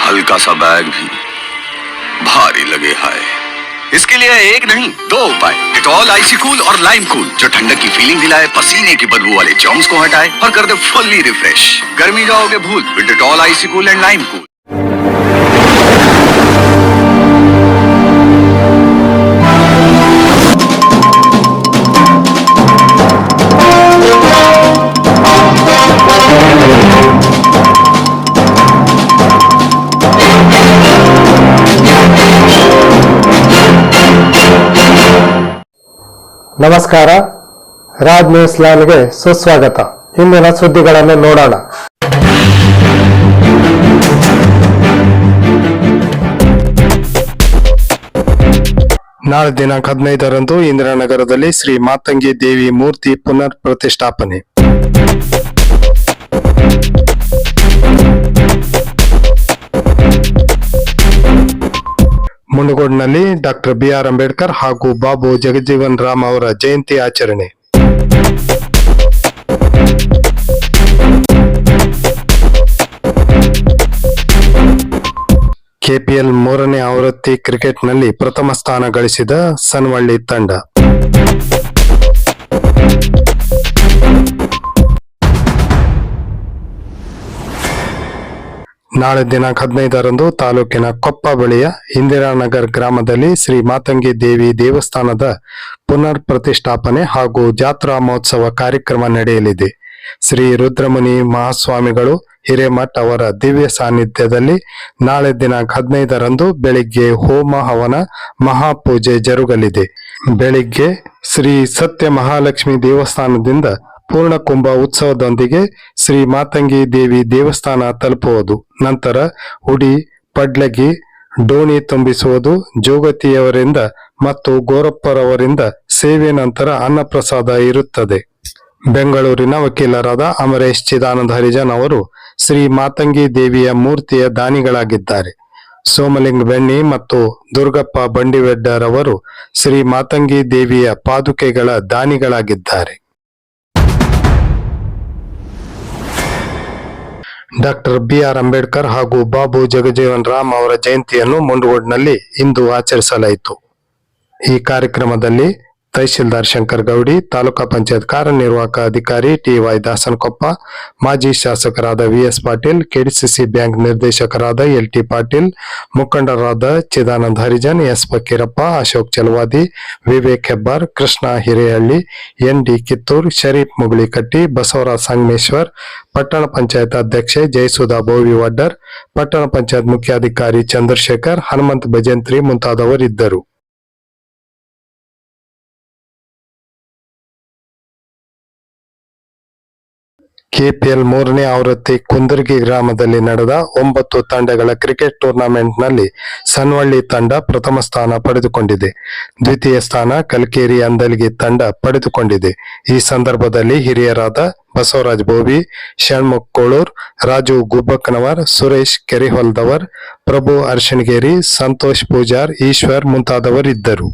हल्का सा बैग भी भारी लगे हाय। इसके लिए एक नहीं 2 उपाय, डेटॉल आइसी कूल और लाइम कूल, जो ठंडक की फीलिंग दिलाए, पसीने की बदबू वाले जर्म्स को हटाए और कर दे फुल्ली रिफ्रेश। गर्मी जाओगे भूल with Dettol icy cool and lime cool. ನಮಸ್ಕಾರ, ರಾಜ್ ನ್ಯೂಸ್ ಲೈನ್ಗೆ ಸುಸ್ವಾಗತ. ಇಂದಿನ ಸುದ್ದಿಗಳನ್ನು ನೋಡೋಣ. ನಾಳೆ ದಿನಾಂಕ 15ರಂದು ಇಂದಿರಾನಗರದಲ್ಲಿ ಶ್ರೀ ಮಾತಂಗಿ ದೇವಿ ಮೂರ್ತಿ ಪುನರ್ ಪ್ರತಿಷ್ಠಾಪನೆ. ಮುಂಡಗೋಡ್ನಲ್ಲಿ ಡಾಕ್ಟರ್ BR ಅಂಬೇಡ್ಕರ್ ಹಾಗೂ ಬಾಬು ಜಗಜೀವನ್ ರಾಮ್ ಅವರ ಜಯಂತಿ ಆಚರಣೆ. KPL 3ನೇ ಆವೃತ್ತಿ ಕ್ರಿಕೆಟ್ನಲ್ಲಿ ಪ್ರಥಮ ಸ್ಥಾನ ಗಳಿಸಿದ ಸನ್ವಳ್ಳಿ ತಂಡ. ನಾಳೆ ದಿನಾಂಕ 15ರಂದು ತಾಲೂಕಿನ ಕೊಪ್ಪ ಬಳಿಯ ಇಂದಿರಾನಗರ್ ಗ್ರಾಮದಲ್ಲಿ ಶ್ರೀ ಮಾತಂಗಿ ದೇವಿ ದೇವಸ್ಥಾನದ ಪುನರ್ ಪ್ರತಿಷ್ಠಾಪನೆ ಹಾಗೂ ಜಾತ್ರಾ ಮಹೋತ್ಸವ ಕಾರ್ಯಕ್ರಮ ನಡೆಯಲಿದೆ. ಶ್ರೀ ರುದ್ರಮುನಿ ಮಹಾಸ್ವಾಮಿಗಳು ಹಿರೇಮಠ್ ಅವರ ದಿವ್ಯ ಸಾನ್ನಿಧ್ಯದಲ್ಲಿ ನಾಳೆ ದಿನಾಂಕ 15ರಂದು ಬೆಳಿಗ್ಗೆ ಹೋಮ ಹವನ ಮಹಾಪೂಜೆ ಜರುಗಲಿದೆ. ಬೆಳಿಗ್ಗೆ ಶ್ರೀ ಸತ್ಯ ಮಹಾಲಕ್ಷ್ಮಿ ದೇವಸ್ಥಾನದಿಂದ ಪೂರ್ಣಕುಂಭ ಉತ್ಸವದೊಂದಿಗೆ ಶ್ರೀ ಮಾತಂಗಿ ದೇವಿ ದೇವಸ್ಥಾನ ತಲುಪುವುದು. ನಂತರ ಉಡಿ, ಪಡ್ಲಗಿ, ಡೋಣಿ ತುಂಬಿಸುವುದು, ಜೋಗತಿಯವರಿಂದ ಮತ್ತು ಗೋರಪ್ಪರವರಿಂದ ಸೇವೆ ನಂತರ ಅನ್ನಪ್ರಸಾದ ಇರುತ್ತದೆ. ಬೆಂಗಳೂರಿನ ವಕೀಲರಾದ ಅಮರೇಶ್ ಚಿದಾನಂದ ಹರಿಜನ್ ಅವರು ಶ್ರೀ ಮಾತಂಗಿ ದೇವಿಯ ಮೂರ್ತಿಯ ದಾನಿಗಳಾಗಿದ್ದಾರೆ. ಸೋಮಲಿಂಗ ಬೆಣ್ಣಿ ಮತ್ತು ದುರ್ಗಪ್ಪ ಬಂಡಿವೆಡ್ಡರ್ ಅವರು ಶ್ರೀ ಮಾತಂಗಿ ದೇವಿಯ ಪಾದುಕೆಗಳ ದಾನಿಗಳಾಗಿದ್ದಾರೆ. ಡಾಕ್ಟರ್ BR ಅಂಬೇಡ್ಕರ್ ಹಾಗೂ ಬಾಬು ಜಗಜೀವನ್ ರಾಮ್ ಅವರ ಜಯಂತಿಯನ್ನು ಮುಂಡಗೋಡ್ನಲ್ಲಿ ಇಂದು ಆಚರಿಸಲಾಯಿತು. ಈ ಕಾರ್ಯಕ್ರಮದಲ್ಲಿ ತಹಶೀಲ್ದಾರ್ ಶಂಕರ್ ಗೌಡಿ, ತಾಲೂಕಾ ಪಂಚಾಯತ್ ಕಾರ್ಯನಿರ್ವಾಹಕ ಅಧಿಕಾರಿ TY ದಾಸನಕೊಪ್ಪ, ಮಾಜಿ ಶಾಸಕರಾದ VS ಪಾಟೀಲ್, KDCC ಬ್ಯಾಂಕ್ ನಿರ್ದೇಶಕರಾದ LT ಪಾಟೀಲ್, ಮುಖಂಡರಾದ ಚಿದಾನಂದ ಹರಿಜನ್, S ಫಕೀರಪ್ಪ, ಅಶೋಕ್ ಚಲವಾದಿ, ವಿವೇಕ್ ಹೆಬ್ಬಾರ್, ಕೃಷ್ಣ ಹಿರೇಹಳ್ಳಿ, ND ಕಿತ್ತೂರ್, ಶರೀಫ್ ಮುಗುಳಿಕಟ್ಟಿ, ಬಸವರಾಜ್ ಸಂಗಮೇಶ್ವರ್, ಪಟ್ಟಣ ಪಂಚಾಯತ್ ಅಧ್ಯಕ್ಷೆ ಜಯಸುಧಾ ಬೋವಿವಡ್ಡರ್, ಪಟ್ಟಣ ಪಂಚಾಯತ್ ಮುಖ್ಯಾಧಿಕಾರಿ ಚಂದ್ರಶೇಖರ್, ಹನುಮಂತ್ ಭಜಂತ್ರಿ ಮುಂತಾದವರಿದ್ದರು. KPL 3ನೇ ಆವೃತ್ತಿ ಕುಂದರ್ಗಿ ಗ್ರಾಮದಲ್ಲಿ ನಡೆದ 9 ತಂಡಗಳ ಕ್ರಿಕೆಟ್ ಟೂರ್ನಮೆಂಟ್ನಲ್ಲಿ ಸನ್ವಳ್ಳಿ ತಂಡ ಪ್ರಥಮ ಸ್ಥಾನ ಪಡೆದುಕೊಂಡಿದೆ. ದ್ವಿತೀಯ ಸ್ಥಾನ ಕಲ್ಕೇರಿ ಅಂದಲ್ಗಿ ತಂಡ ಪಡೆದುಕೊಂಡಿದೆ. ಈ ಸಂದರ್ಭದಲ್ಲಿ ಹಿರಿಯರಾದ ಬಸವರಾಜ್ ಬೋವಿ, ಷಣ್ಮುಖ್ ಕೋಳೂರ್, ರಾಜು ಗುಬ್ಬಕ್ಕನವರ್, ಸುರೇಶ್ ಕೆರಿಹೊಲ್ದವರ್, ಪ್ರಭು ಅರ್ಶನಗೇರಿ, ಸಂತೋಷ್ ಪೂಜಾರ್, ಈಶ್ವರ್ ಮುಂತಾದವರಿದ್ದರು.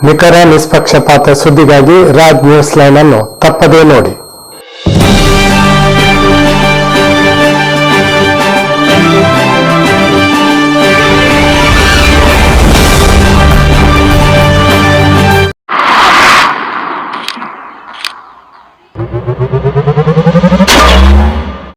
ನಿಖರ ನಿಷ್ಪಕ್ಷಪಾತ ಸುದ್ದಿಗಾಗಿ ರಾಜ್ ನ್ಯೂಸ್ ಲೈನ್ ಅನ್ನು ತಪ್ಪದೇ ನೋಡಿ.